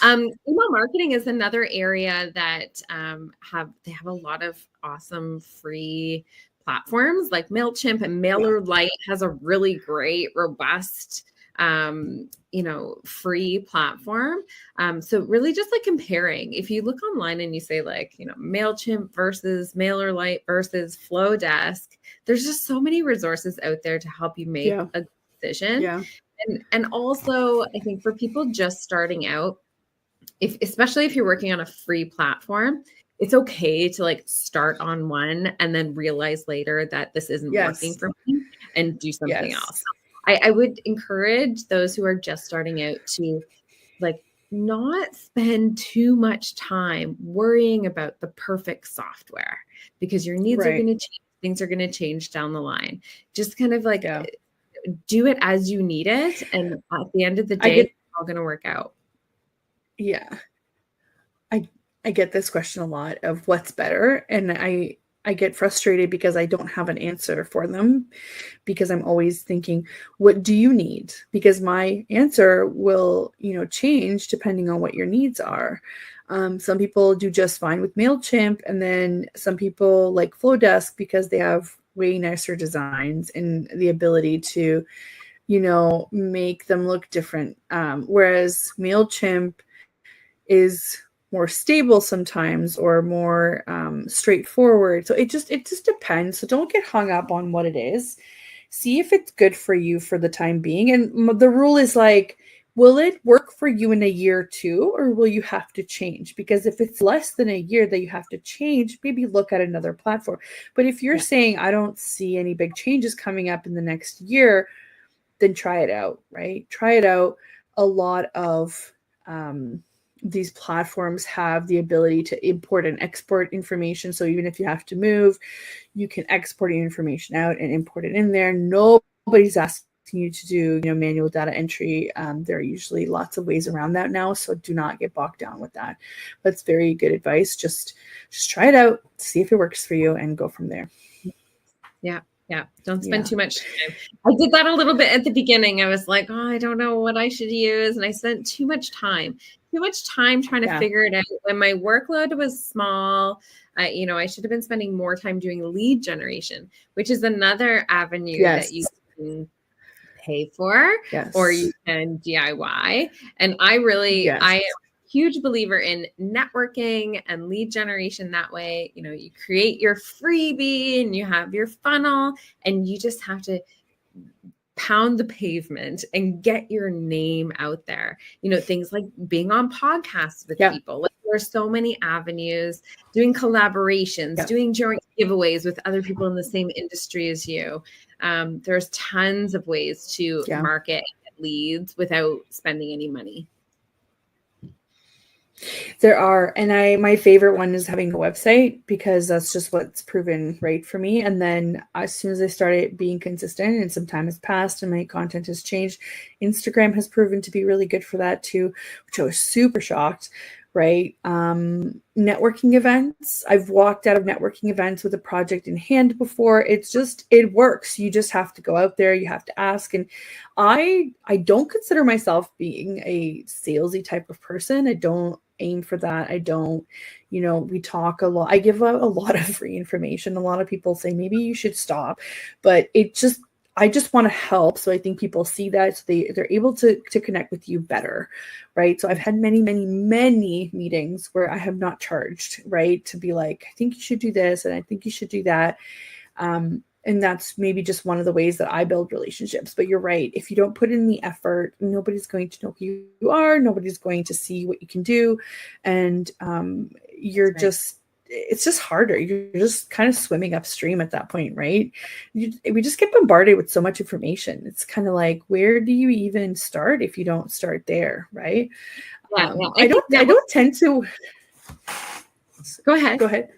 Email marketing is another area that have a lot of awesome free platforms like MailChimp, and MailerLite has a really great, robust, free platform. So really just like comparing, if you look online and you say like, MailChimp versus MailerLite versus Flowdesk, there's just so many resources out there to help you make a decision.
Yeah.
And also, I think for people just starting out, especially if you're working on a free platform, it's okay to like start on one and then realize later that this isn't working for me and do something else. I would encourage those who are just starting out to like not spend too much time worrying about the perfect software, because your needs are going to change. Things are going to change down the line. Just kind of like do it as you need it. And at the end of the day, it's all going to work out.
Yeah. I get this question a lot of what's better. And I get frustrated because I don't have an answer for them, because I'm always thinking, what do you need? Because my answer will, change depending on what your needs are. Some people do just fine with MailChimp, and then some people like Flowdesk because they have way nicer designs and the ability to, make them look different. Whereas MailChimp is more stable sometimes, or more straightforward. So it just depends. So don't get hung up on what it is. See if it's good for you for the time being. And the rule is like, will it work for you in a year or two, or will you have to change? Because if it's less than a year that you have to change, maybe look at another platform. But if you're saying, I don't see any big changes coming up in the next year, then try it out, right? Try it out. a lot of these platforms have the ability to import and export information. So even if you have to move, you can export your information out and import it in there. Nobody's asking you to do, manual data entry. There are usually lots of ways around that now, so do not get bogged down with that. But it's very good advice. Just try it out, see if it works for you, and go from there.
Yeah. Don't spend too much time. I did that a little bit at the beginning. I was like, I don't know what I should use. And I spent too much time trying to figure it out. When my workload was small, I should have been spending more time doing lead generation, which is another avenue that you can pay for, or you can DIY. And I am a huge believer in networking and lead generation that way. You create your freebie and you have your funnel, and you just have to pound the pavement and get your name out there. Things like being on podcasts with people. Like, there are so many avenues, doing collaborations, doing joint giveaways with other people in the same industry as you. There's tons of ways to market and get leads without spending any money.
There are, and my favorite one is having a website, because that's just what's proven right for me. And then as soon as I started being consistent, and some time has passed and my content has changed, Instagram has proven to be really good for that too, which I was super shocked. Right. Networking events. I've walked out of networking events with a project in hand before. It works. You just have to go out there. You have to ask. And I don't consider myself being a salesy type of person. I don't aim for that. I don't, we talk a lot. I give out a lot of free information. A lot of people say, maybe you should stop, but I just want to help. So I think people see that, so they're able to connect with you better, right? So I've had many, many, many meetings where I have not charged, right? To be like, I think you should do this, and I think you should do that. And that's maybe just one of the ways that I build relationships. But you're right. If you don't put in the effort, nobody's going to know who you are. Nobody's going to see what you can do. And it's just harder. You're just kind of swimming upstream at that point, right? We just get bombarded with so much information. It's kind of like, where do you even start if you don't start there, right? I don't tend to.
Go ahead.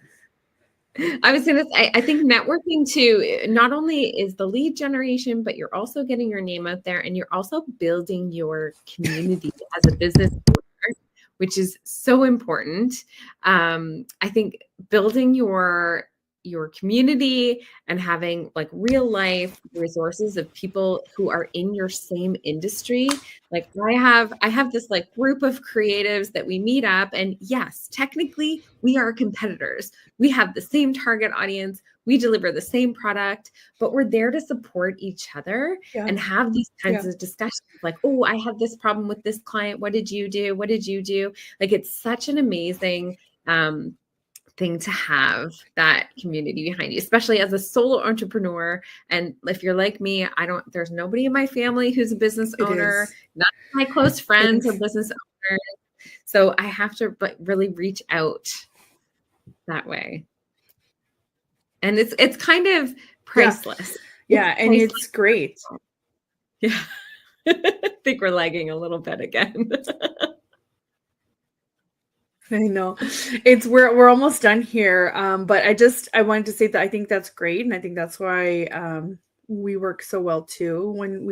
I
was going to say, I think networking too, not only is the lead generation, but you're also getting your name out there, and you're also building your community as a business owner, which is so important. I think building your community and having like real life resources of people who are in your same industry. Like I have this like group of creatives that we meet up, and yes, technically we are competitors. We have the same target audience. We deliver the same product, but we're there to support each other and have these kinds of discussions like, oh, I had this problem with this client. What did you do? What did you do? Like, it's such an amazing thing to have that community behind you, especially as a solo entrepreneur. And if you're like me, there's nobody in my family who's a business owner. None of my close friends are business owners. So I have to really reach out that way. And it's kind of priceless.
Yeah. And it's great.
Yeah. I think we're lagging a little bit again.
I know we're almost done here. But I wanted to say that I think that's great. And I think that's why we work so well too when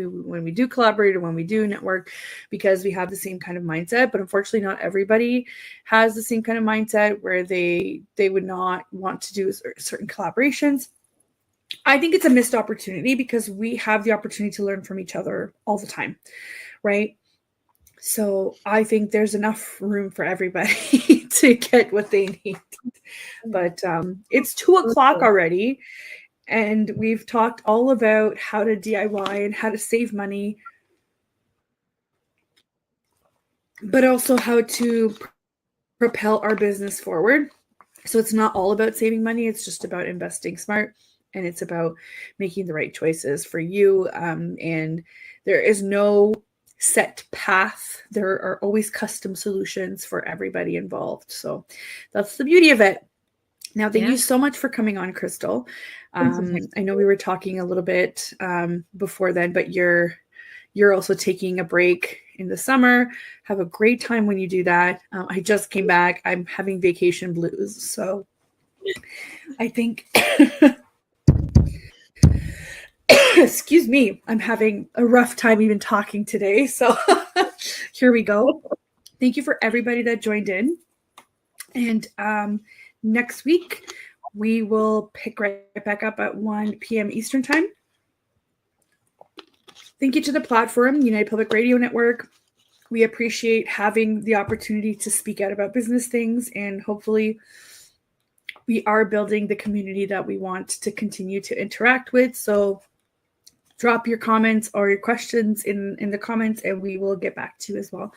we do collaborate or when we do network, because we have the same kind of mindset. But unfortunately, not everybody has the same kind of mindset where they would not want to do certain collaborations. I think it's a missed opportunity, because we have the opportunity to learn from each other all the time, right? So I think there's enough room for everybody to get what they need. But it's 2:00 already, and we've talked all about how to DIY and how to save money, but also how to propel our business forward. So it's not all about saving money. It's just about investing smart, and it's about making the right choices for you. And there is no set path. There are always custom solutions for everybody involved. So that's the beauty of it. Now, thank you so much for coming on, Krystal. I know we were talking a little bit before then, but you're also taking a break in the summer. Have a great time when you do that. I just came back. I'm having vacation blues. So I think, excuse me, I'm having a rough time even talking today. So here we go. Thank you for everybody that joined in. And next week, we will pick right back up at 1 p.m. Eastern time. Thank you to the platform, United Public Radio Network. We appreciate having the opportunity to speak out about business things, and hopefully we are building the community that we want to continue to interact with. So drop your comments or your questions in the comments, and we will get back to you as well.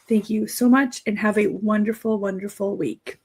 Thank you so much, and have a wonderful, wonderful week.